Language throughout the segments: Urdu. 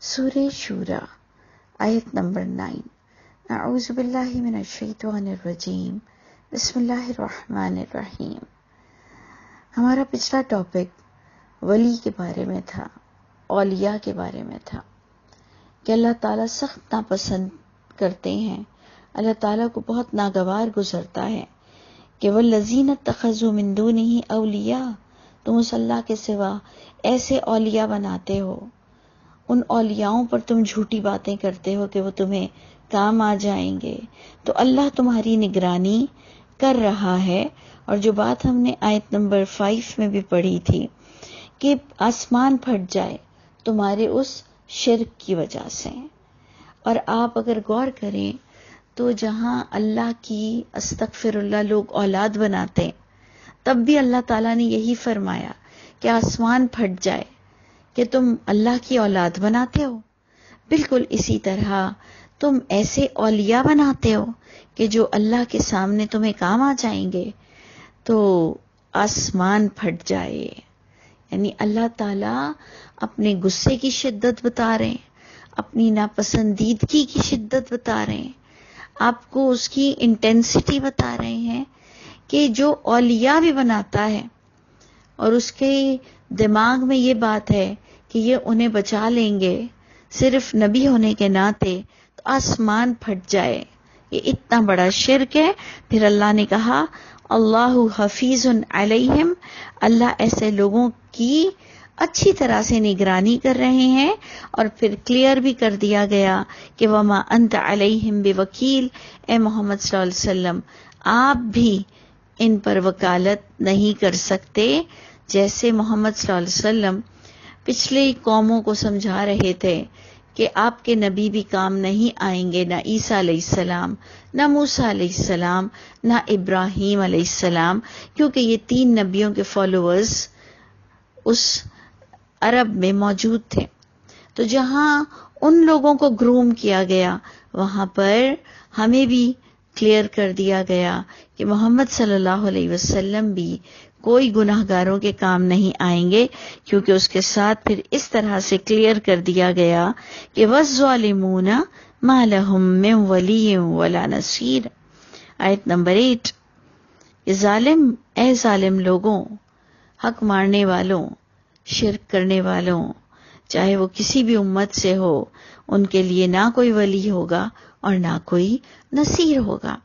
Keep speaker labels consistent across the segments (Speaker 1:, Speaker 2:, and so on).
Speaker 1: سورہ شورى آیت نمبر 9۔ اعوذ باللہ من الشیطان الرجیم، بسم اللہ الرحمن الرحیم۔ ہمارا پچھلا ٹاپک ولی کے بارے میں تھا، اولیاء کے بارے میں تھا کہ اللہ تعالیٰ سخت ناپسند کرتے ہیں، اللہ تعالیٰ کو بہت ناگوار گزرتا ہے کہ والذین اتخذوا من دونہ اولیاء، تم اس اللہ کے سوا ایسے اولیاء بناتے ہو، ان اولیاؤں پر تم جھوٹی باتیں کرتے ہو کہ وہ تمہیں کام آ جائیں گے، تو اللہ تمہاری نگرانی کر رہا ہے۔ اور جو بات ہم نے آیت نمبر 5 میں بھی پڑھی تھی کہ آسمان پھٹ جائے تمہارے اس شرک کی وجہ سے۔ اور آپ اگر غور کریں تو جہاں اللہ کی استغفر اللہ لوگ اولاد بناتے تب بھی اللہ تعالیٰ نے یہی فرمایا کہ آسمان پھٹ جائے کہ تم اللہ کی اولاد بناتے ہو۔ بالکل اسی طرح تم ایسے اولیاء بناتے ہو کہ جو اللہ کے سامنے تمہیں کام آ جائیں گے تو آسمان پھٹ جائے۔ یعنی اللہ تعالیٰ اپنے غصے کی شدت بتا رہے ہیں، اپنی ناپسندیدگی کی شدت بتا رہے ہیں، آپ کو اس کی انٹینسٹی بتا رہے ہیں کہ جو اولیاء بھی بناتا ہے اور اس کے دماغ میں یہ بات ہے کہ یہ انہیں بچا لیں گے صرف نبی ہونے کے ناطے، تو آسمان پھٹ جائے، یہ اتنا بڑا شرک ہے۔ پھر اللہ نے کہا اللہ حفیظ علیہم، اللہ ایسے لوگوں کی اچھی طرح سے نگرانی کر رہے ہیں۔ اور پھر کلیئر بھی کر دیا گیا کہ وما انت علیہم بوکیل، اے محمد صلی اللہ علیہ وسلم آپ بھی ان پر وکالت نہیں کر سکتے، جیسے محمد صلی اللہ علیہ وسلم پچھلے قوموں کو سمجھا رہے تھے کہ آپ کے نبی بھی کام نہیں آئیں گے، نہ عیسیٰ علیہ السلام، نہ موسیٰ علیہ السلام، نہ ابراہیم علیہ السلام، کیونکہ یہ 3 نبیوں کے فالوورز اس عرب میں موجود تھے۔ تو جہاں ان لوگوں کو گروم کیا گیا وہاں پر ہمیں بھی کلیئر کر دیا گیا کہ محمد صلی اللہ علیہ وسلم بھی کوئی گناہ گاروں کے کام نہیں آئیں گے، کیونکہ اس کے ساتھ پھر اس طرح سے کلیئر کر دیا گیا کہ وَالظَّالِمُونَ مَا لَهُم مِّن وَلِيٍّ وَلَا نَصِيرٍ۔ آیت نمبر 8، کہ ظالم، اے ظالم لوگوں، حق مارنے والوں، شرک کرنے والوں، چاہے وہ کسی بھی امت سے ہو، ان کے لیے نہ کوئی ولی ہوگا اور نہ کوئی نصیر ہوگا۔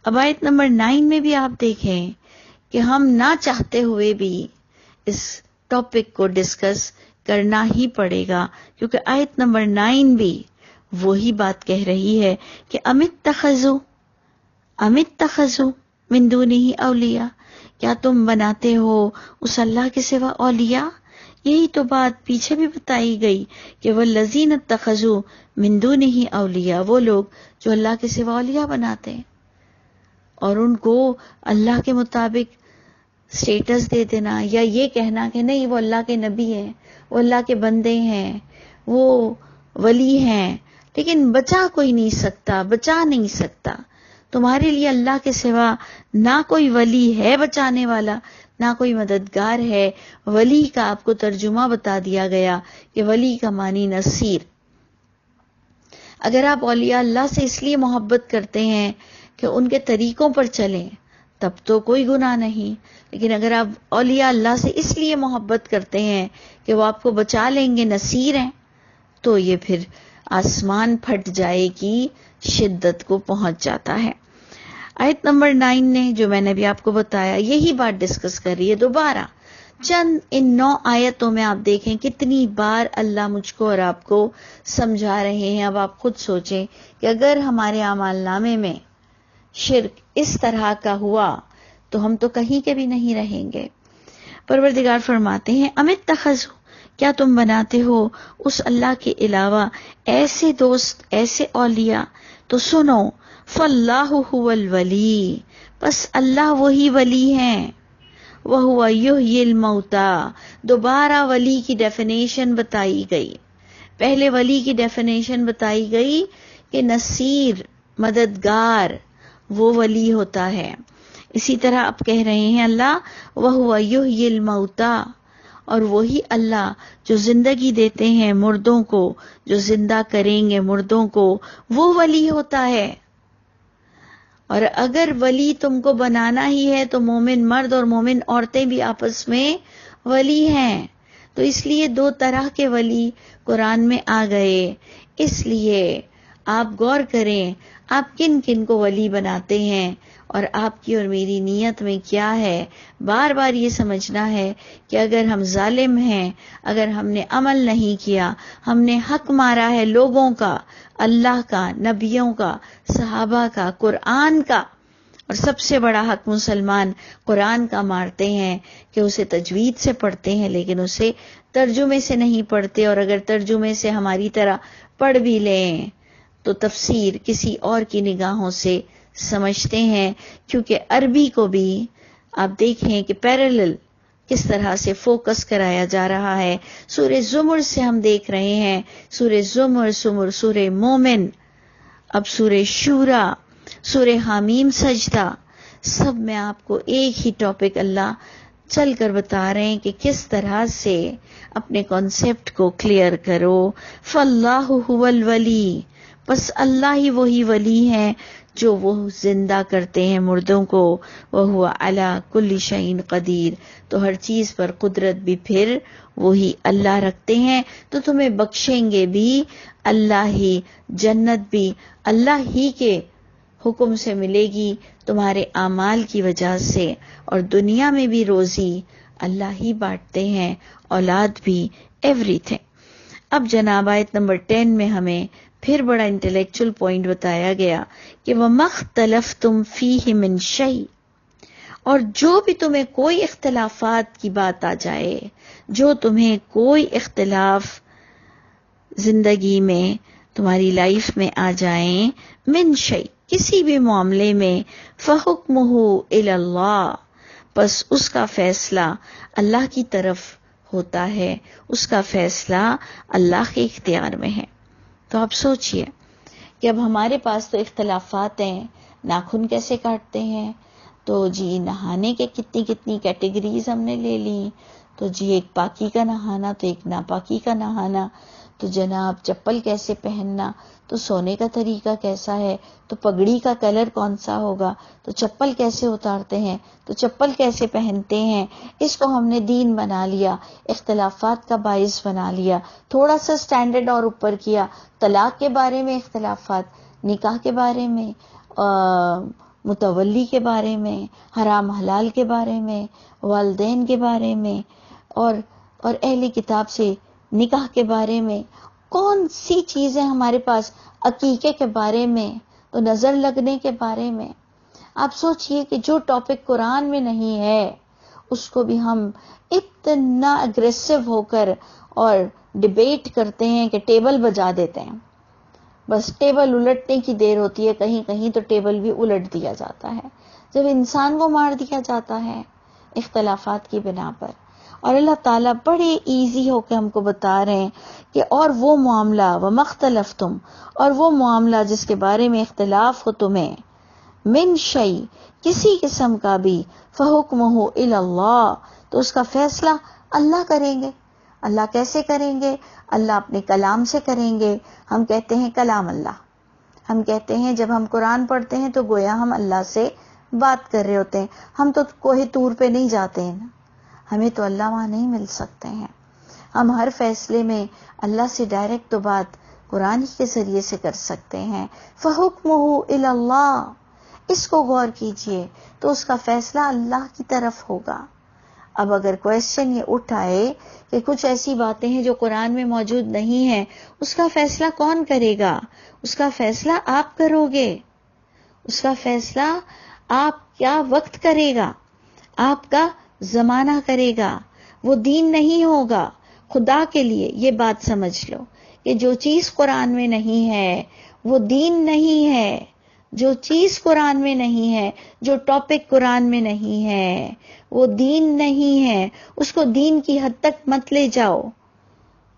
Speaker 1: اب آیت نمبر 9 میں بھی آپ دیکھیں کہ ہم نہ چاہتے ہوئے بھی اس ٹاپک کو ڈسکس کرنا ہی پڑے گا، کیونکہ آیت نمبر 9 بھی وہی بات کہہ رہی ہے کہ ام اتخذوا من دونہ اولیاء، کیا تم بناتے ہو اس اللہ کے سوا اولیاء؟ یہی تو بات پیچھے بھی بتائی گئی کہ والذین اتخذوا من دونہ اولیاء، وہ لوگ جو اللہ کے سوا اولیاء بناتے ہیں اور ان کو اللہ کے مطابق سٹیٹس دے دینا، یا یہ کہنا کہ نہیں وہ اللہ کے نبی ہیں، وہ اللہ کے بندے ہیں، وہ ولی ہیں، لیکن بچا کوئی نہیں سکتا، بچا نہیں سکتا۔ تمہارے لیے اللہ کے سوا نہ کوئی ولی ہے بچانے والا، نہ کوئی مددگار ہے۔ ولی کا آپ کو ترجمہ بتا دیا گیا کہ ولی کا معنی نصیر۔ اگر آپ اولیاء اللہ سے اس لیے محبت کرتے ہیں کہ ان کے طریقوں پر چلیں تب تو کوئی گناہ نہیں، لیکن اگر آپ اولیاء اللہ سے اس لیے محبت کرتے ہیں کہ وہ آپ کو بچا لیں گے، نصیر ہیں، تو یہ پھر آسمان پھٹ جائے کی شدت کو پہنچ جاتا ہے۔ آیت نمبر 9 نے جو میں نے بھی آپ کو بتایا یہی بات ڈسکس کر رہی ہے دوبارہ۔ چند ان 9 آیتوں میں آپ دیکھیں کتنی بار اللہ مجھ کو اور آپ کو سمجھا رہے ہیں۔ اب آپ خود سوچیں کہ اگر ہمارے اعمال نامے میں شرک اس طرح کا ہوا تو ہم تو کہیں کے بھی نہیں رہیں گے۔ پروردگار فرماتے ہیں ام اتخذوا، کیا تم بناتے ہو اس اللہ کے علاوہ ایسے دوست، ایسے اولیاء؟ تو سنو فاللہ هو الولی، بس اللہ وہی ولی ہیں۔ وَهُوَ يُحْيِي الْمَوْتَى، دوبارہ ولی کی ڈیفینیشن بتائی گئی۔ پہلے ولی کی ڈیفینیشن بتائی گئی کہ نصیر، مددگار، وہ ولی ہوتا ہے۔ اسی طرح اب کہہ رہے ہیں اللہ وَهُوَ يُحْيِي الْمَوْتَى، اور وہی اللہ جو زندگی دیتے ہیں مردوں کو، جو زندہ کریں گے مردوں کو، وہ ولی ہوتا ہے۔ اور اگر ولی تم کو بنانا ہی ہے تو مومن مرد اور مومن عورتیں بھی آپس میں ولی ہیں۔ تو اس لیے دو طرح کے ولی قرآن میں آ گئے۔ اس لیے آپ غور کریں آپ کن کن کو ولی بناتے ہیں اور آپ کی اور میری نیت میں کیا ہے۔ بار بار یہ سمجھنا ہے کہ اگر ہم ظالم ہیں، اگر ہم نے عمل نہیں کیا، ہم نے حق مارا ہے لوگوں کا، اللہ کا، نبیوں کا، صحابہ کا، قرآن کا، اور سب سے بڑا حق مسلمان قرآن کا مارتے ہیں کہ اسے تجوید سے پڑھتے ہیں لیکن اسے ترجمے سے نہیں پڑھتے، اور اگر ترجمے سے ہماری طرح پڑھ بھی لیں تو تفسیر کسی اور کی نگاہوں سے سمجھتے ہیں، کیونکہ عربی کو بھی آپ دیکھیں کہ پیرالل کس طرح سے فوکس کرایا جا رہا ہے۔ سورہ زمر سے ہم دیکھ رہے ہیں، سورہ زمر، سورہ مومن، اب سورہ شورا، سورہ حامیم سجدہ، سب میں آپ کو ایک ہی ٹاپک اللہ چل کر بتا رہے ہیں کہ کس طرح سے اپنے کانسیپٹ کو کلیئر کرو۔ فاللہ هو الولی، بس اللہ ہی وہی ولی ہے جو وہ زندہ کرتے ہیں مردوں کو، وَهُوَ عَلَى كُلِّ شَيْءٍ قدیر، تو ہر چیز پر قدرت بھی پھر وہی اللہ رکھتے ہیں، تو تمہیں بخشیں گے بھی اللہ ہی، جنت بھی اللہ ہی کے حکم سے ملے گی تمہارے اعمال کی وجہ سے، اور دنیا میں بھی روزی اللہ ہی بانٹتے ہیں، اولاد بھی، ایوری تھنگ۔ اب جناب آیت نمبر 10 میں ہمیں پھر بڑا انٹلیکچول پوائنٹ بتایا گیا کہ وَمَا اخْتَلَفْتُمْ فِيهِ مِنْ شَيْءٍ، اور جو بھی تمہیں کوئی اختلافات کی بات آ جائے، جو تمہیں کوئی اختلاف زندگی میں تمہاری لائف میں آ جائیں، من شیء، کسی بھی معاملے میں، فَحُکْمُهُ إِلَى اللَّهِ، بس اس کا فیصلہ اللہ کی طرف ہوتا ہے، اس کا فیصلہ اللہ کے اختیار میں ہے۔ تو آپ سوچئے کہ اب ہمارے پاس تو اختلافات ہیں، ناخن کیسے کاٹتے ہیں، تو جی نہانے کے کتنی کتنی کیٹیگریز ہم نے لے لی، تو جی ایک پاکی کا نہانا تو ایک ناپاکی کا نہانا، تو جناب چپل کیسے پہننا، تو سونے کا طریقہ کیسا ہے، تو پگڑی کا کلر کون سا ہوگا، تو چپل کیسے اتارتے ہیں، تو چپل کیسے پہنتے ہیں، اس کو ہم نے دین بنا لیا، اختلافات کا باعث بنا لیا، تھوڑا سا سٹینڈرڈ اور اوپر کیا، طلاق کے بارے میں اختلافات، نکاح کے بارے میں، متولی کے بارے میں، حرام حلال کے بارے میں، والدین کے بارے میں، اور اہل کتاب سے نکاح کے بارے میں، کون سی چیزیں ہمارے پاس، عقیقے کے بارے میں، تو نظر لگنے کے بارے میں۔ آپ سوچئے کہ جو ٹاپک قرآن میں نہیں ہے اس کو بھی ہم اتنا اگریسو ہو کر اور ڈیبیٹ کرتے ہیں کہ ٹیبل بجا دیتے ہیں، بس ٹیبل الٹنے کی دیر ہوتی ہے، کہیں کہیں تو ٹیبل بھی الٹ دیا جاتا ہے، جب انسان کو مار دیا جاتا ہے اختلافات کی بنا پر۔ اور اللہ تعالیٰ بڑے ایزی ہو کے ہم کو بتا رہے ہیں کہ اور وہ معاملہ وَمَا اخْتَلَفْتُمْ، اور وہ معاملہ جس کے بارے میں اختلاف ہو تمہیں، من شیء، کسی قسم کا بھی، فَحُکْمُهُ إِلَى اللَّهِ، تو اس کا فیصلہ اللہ کریں گے۔ اللہ کیسے کریں گے؟ اللہ اپنے کلام سے کریں گے۔ ہم کہتے ہیں کلام اللہ، ہم کہتے ہیں جب ہم قرآن پڑھتے ہیں تو گویا ہم اللہ سے بات کر رہے ہوتے ہیں۔ ہم تو کوہ طور پہ نہیں جاتے ہیں نا، ہمیں تو اللہ وہاں نہیں مل سکتے ہیں۔ ہم ہر فیصلے میں اللہ سے ڈائریکٹ تو بات قرآن کے ذریعے سے کر سکتے ہیں۔ فَحُکْمُهُ إِلَى اللَّهِ، اس کو غور کیجئے تو اس کا فیصلہ اللہ کی طرف ہوگا۔ اب اگر کویسچن یہ اٹھائے کہ کچھ ایسی باتیں ہیں جو قرآن میں موجود نہیں ہیں، اس کا فیصلہ کون کرے گا؟ اس کا فیصلہ آپ کرو گے، اس کا فیصلہ آپ کیا وقت کرے گا، آپ کا زمانہ کرے گا، وہ دین نہیں ہوگا۔ خدا کے لیے یہ بات سمجھ لو کہ جو چیز قرآن میں نہیں ہے وہ دین نہیں ہے، جو چیز قرآن میں نہیں ہے، جو ٹاپک قرآن میں نہیں ہے وہ دین نہیں ہے۔ اس کو دین کی حد تک مت لے جاؤ،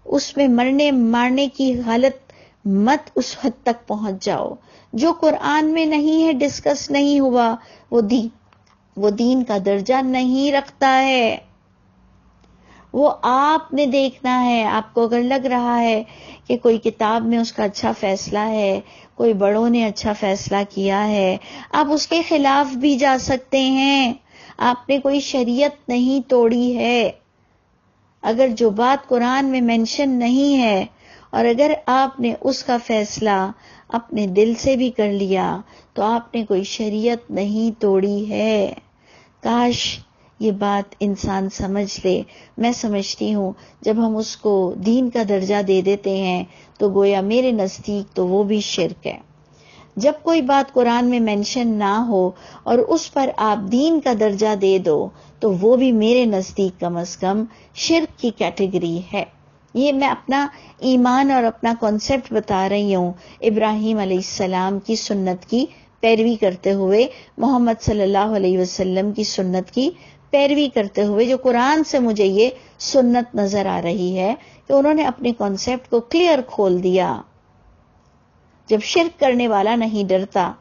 Speaker 1: اس میں مرنے مارنے کی حالت مت اس حد تک پہنچ جاؤ۔ جو قرآن میں نہیں ہے، ڈسکس نہیں ہوا، وہ دین کا درجہ نہیں رکھتا ہے۔ وہ آپ نے دیکھنا ہے. آپ کو اگر لگ رہا ہے کہ کوئی کتاب میں اس کا اچھا فیصلہ ہے، کوئی بڑوں نے اچھا فیصلہ کیا ہے، آپ اس کے خلاف بھی جا سکتے ہیں. آپ نے کوئی شریعت نہیں توڑی ہے. اگر جو بات قرآن میں مینشن نہیں ہے اور اگر آپ نے اس کا فیصلہ اپنے دل سے بھی کر لیا تو آپ نے کوئی شریعت نہیں توڑی ہے. کاش یہ بات انسان سمجھ لے. میں سمجھتی ہوں جب ہم اس کو دین کا درجہ دے دیتے ہیں تو گویا میرے نزدیک تو وہ بھی شرک ہے. جب کوئی بات قرآن میں مینشن نہ ہو اور اس پر آپ دین کا درجہ دے دو تو وہ بھی میرے نزدیک کم از کم شرک کی کیٹیگری ہے. یہ میں اپنا ایمان اور اپنا کانسیپٹ بتا رہی ہوں ابراہیم علیہ السلام کی سنت کی پیروی کرتے ہوئے، محمد صلی اللہ علیہ وسلم کی سنت کی پیروی کرتے ہوئے، جو قرآن سے مجھے یہ سنت نظر آ رہی ہے کہ انہوں نے اپنے کانسیپٹ کو کلیئر کھول دیا. جب شرک کرنے والا نہیں ڈرتا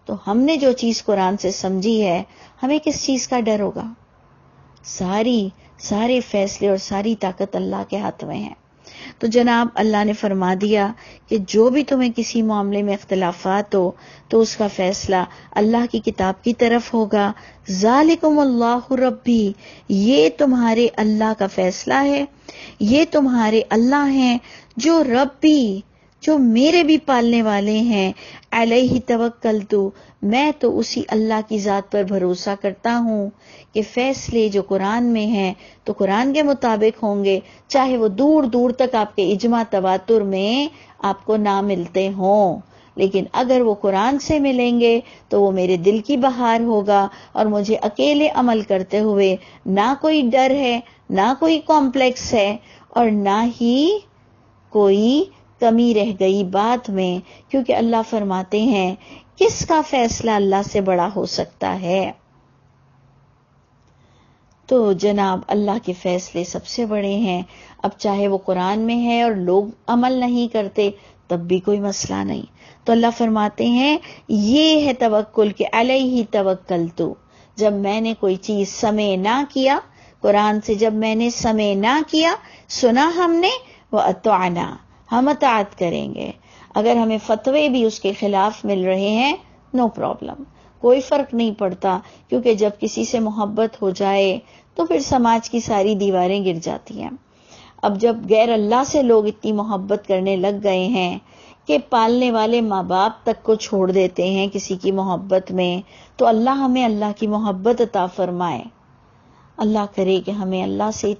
Speaker 1: تو ہم نے جو چیز قرآن سے سمجھی ہے ہمیں کس چیز کا ڈر ہوگا؟ سارے فیصلے اور ساری طاقت اللہ کے ہاتھ میں ہے. تو جناب اللہ نے فرما دیا کہ جو بھی تمہیں کسی معاملے میں اختلافات ہو تو اس کا فیصلہ اللہ کی کتاب کی طرف ہوگا. ذالکم اللہ ربی، یہ تمہارے اللہ کا فیصلہ ہے، یہ تمہارے اللہ ہیں جو ربی، جو میرے بھی پالنے والے ہیں. علیہ توکلت، میں تو اسی اللہ کی ذات پر بھروسہ کرتا ہوں کہ فیصلے جو قرآن میں ہیں تو قرآن کے مطابق ہوں گے، چاہے وہ دور دور تک آپ کے اجماع تواتر میں آپ کو نہ ملتے ہوں، لیکن اگر وہ قرآن سے ملیں گے تو وہ میرے دل کی بہار ہوگا اور مجھے اکیلے عمل کرتے ہوئے نہ کوئی ڈر ہے، نہ کوئی کمپلیکس ہے اور نہ ہی کوئی کمی رہ گئی بات میں، کیونکہ اللہ فرماتے ہیں کس کا فیصلہ اللہ سے بڑا ہو سکتا ہے. تو جناب اللہ کے فیصلے سب سے بڑے ہیں. اب چاہے وہ قرآن میں ہے اور لوگ عمل نہیں کرتے تب بھی کوئی مسئلہ نہیں. تو اللہ فرماتے ہیں یہ ہے توکل کہ علیہ توکلت، جب میں نے کوئی چیز سمع نہ کیا، قرآن سے جب میں نے سمع نہ کیا، سنا ہم نے، وَأَطَعْنَا، ہم اطاعت کریں گے. اگر ہمیں فتوے بھی اس کے خلاف مل رہے ہیں نو پرابلم، کوئی فرق نہیں پڑتا، کیونکہ جب کسی سے محبت ہو جائے تو پھر سماج کی ساری دیواریں گر جاتی ہیں. اب جب غیر اللہ سے لوگ اتنی محبت کرنے لگ گئے ہیں کہ پالنے والے ماں باپ تک کو چھوڑ دیتے ہیں کسی کی محبت میں، تو اللہ ہمیں اللہ کی محبت عطا فرمائے. اللہ کرے کہ ہمیں اللہ سے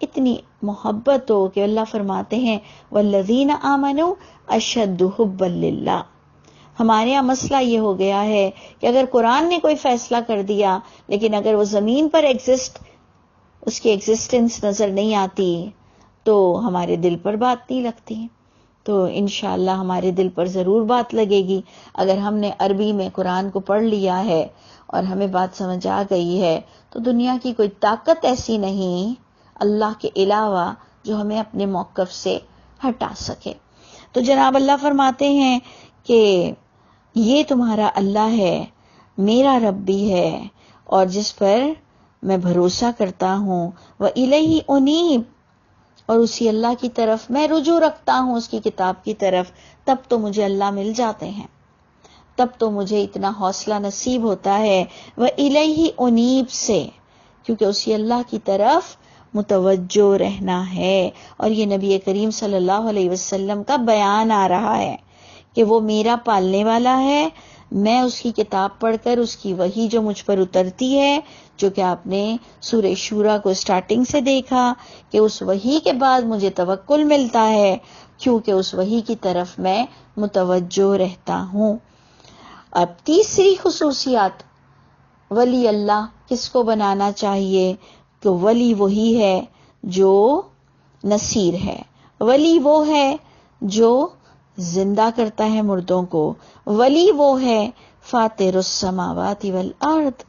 Speaker 1: اتنی محبت ہو کہ اللہ فرماتے ہیں والذین آمنوا اشد حبا للہ. ہمارے یہاں مسئلہ یہ ہو گیا ہے کہ اگر قرآن نے کوئی فیصلہ کر دیا لیکن اگر وہ زمین پر اس کی ایگزسٹنس نظر نہیں آتی تو ہمارے دل پر بات نہیں لگتی. تو انشاءاللہ ہمارے دل پر ضرور بات لگے گی. اگر ہم نے عربی میں قرآن کو پڑھ لیا ہے اور ہمیں بات سمجھ آ گئی ہے تو دنیا کی کوئی طاقت ایسی نہیں اللہ کے علاوہ جو ہمیں اپنے موقف سے ہٹا سکے. تو جناب اللہ فرماتے ہیں کہ یہ تمہارا اللہ ہے، میرا رب بھی ہے اور جس پر میں بھروسہ کرتا ہوں، وَإِلَيْهِ أُنِيبُ، اور اسی اللہ کی طرف میں رجوع رکھتا ہوں، اس کی کتاب کی طرف. تب تو مجھے اللہ مل جاتے ہیں، تب تو مجھے اتنا حوصلہ نصیب ہوتا ہے وَإِلَيْهِ أُنِيبُ سے، کیونکہ اسی اللہ کی طرف متوجہ رہنا ہے. اور یہ نبی کریم صلی اللہ علیہ وسلم کا بیان آ رہا ہے کہ وہ میرا پالنے والا ہے. میں اس کی کتاب پڑھ کر اس کی وحی جو مجھ پر اترتی ہے، جو کہ آپ نے سورہ شورا کو سٹارٹنگ سے دیکھا کہ اس وحی کے بعد مجھے توکل ملتا ہے کیونکہ اس وحی کی طرف میں متوجہ رہتا ہوں. اب تیسری خصوصیات ولی اللہ کس کو بنانا چاہیے کہ ولی وہی ہے جو نصیر ہے، ولی وہ ہے جو زندہ کرتا ہے مردوں کو، ولی وہ ہے فاطر السماوات والارض،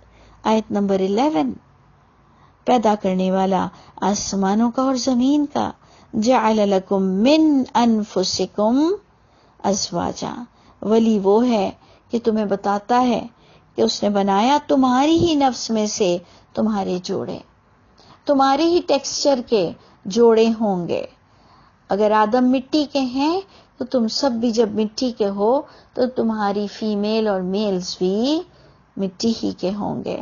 Speaker 1: آیت نمبر 11، پیدا کرنے والا آسمانوں کا اور زمین کا. جعل لکم من انفسکم ازواجا، ولی وہ ہے کہ تمہیں بتاتا ہے کہ اس نے بنایا تمہاری ہی نفس میں سے تمہارے جوڑے. تمہارے ہی ٹیکسچر کے جوڑے ہوں گے. اگر آدم مٹی کے ہیں تو تم سب بھی جب مٹی کے ہو تو تمہاری فیمیل اور میلز بھی مٹی ہی کے ہوں گے.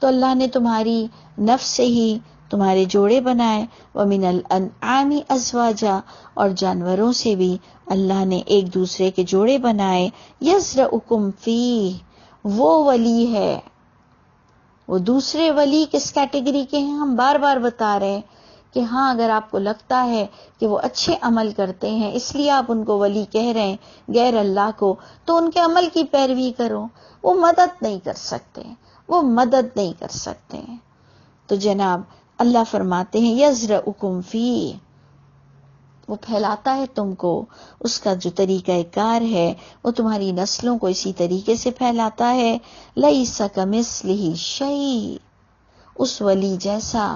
Speaker 1: تو اللہ نے تمہاری نفس سے ہی تمہارے جوڑے بنائے. وَمِنَ الْأَنْعَامِ أَزْوَاجًا، اور جانوروں سے بھی اللہ نے ایک دوسرے کے جوڑے بنائے. يَزْرَعُكُمْ فِيهِ، وہ ولی ہے. وہ دوسرے ولی کس کیٹیگری کے ہیں ہم بار بار بتا رہے ہیں کہ ہاں اگر آپ کو لگتا ہے کہ وہ اچھے عمل کرتے ہیں اس لیے آپ ان کو ولی کہہ رہے ہیں غیر اللہ کو، تو ان کے عمل کی پیروی کرو. وہ مدد نہیں کر سکتے، وہ مدد نہیں کر سکتے. تو جناب اللہ فرماتے ہیں یزرعکم فی، وہ پھیلاتا ہے تم کو. اس کا جو طریقہ کار ہے وہ تمہاری نسلوں کو اسی طریقے سے پھیلاتا ہے. لیس کمثلہ شیء، اس ولی جیسا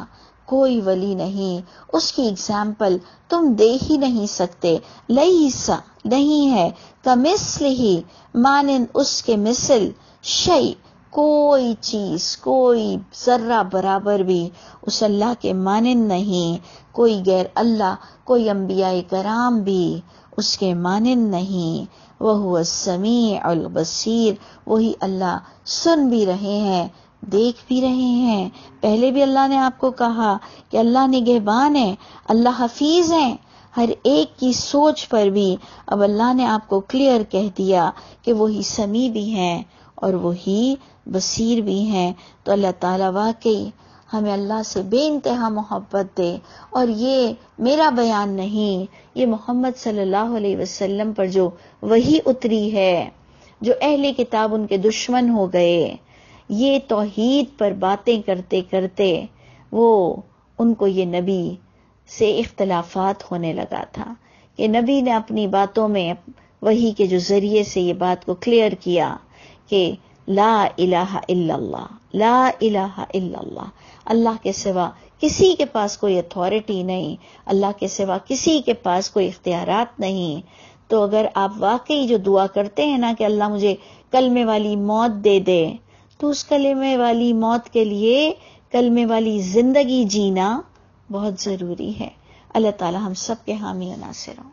Speaker 1: کوئی ولی نہیں، اس کی اگزامپل تم دے ہی نہیں سکتے. لیسا نہیں ہے، کمثلہ مانند اس کے مثل، شیء کوئی چیز، کوئی ذرہ برابر بھی اس اللہ کے مانند نہیں. کوئی غیر اللہ، کوئی انبیاء کرام بھی اس کے مانند نہیں. وَهُوَ السَّمِيعُ الْبَصِيرُ، وہی اللہ سن بھی رہے ہیں، دیکھ بھی رہے ہیں. پہلے بھی اللہ نے آپ کو کہا کہ اللہ نگہبان ہے، اللہ حفیظ ہیں ہر ایک کی سوچ پر بھی. اب اللہ نے آپ کو کلیئر کہہ دیا کہ وہی سمیع بھی ہیں اور وہی بصیر بھی ہیں. تو اللہ تعالیٰ واقعی ہمیں اللہ سے بے انتہا محبت دے. اور یہ میرا بیان نہیں، یہ محمد صلی اللہ علیہ وسلم پر جو وحی اتری ہے، جو اہل کتاب ان کے دشمن ہو گئے، یہ توحید پر باتیں کرتے کرتے وہ ان کو یہ نبی سے اختلافات ہونے لگا تھا کہ نبی نے اپنی باتوں میں وحی کے جو ذریعے سے یہ بات کو کلیئر کیا کہ لا الہ الا اللہ، لا الہ الا اللہ، اللہ کے سوا کسی کے پاس کوئی اتھارٹی نہیں، اللہ کے سوا کسی کے پاس کوئی اختیارات نہیں. تو اگر آپ واقعی جو دعا کرتے ہیں نا کہ اللہ مجھے کلمے والی موت دے دے، تو اس کلمے والی موت کے لیے کلمے والی زندگی جینا بہت ضروری ہے. اللہ تعالی ہم سب کے حامی و ناصر ہوں.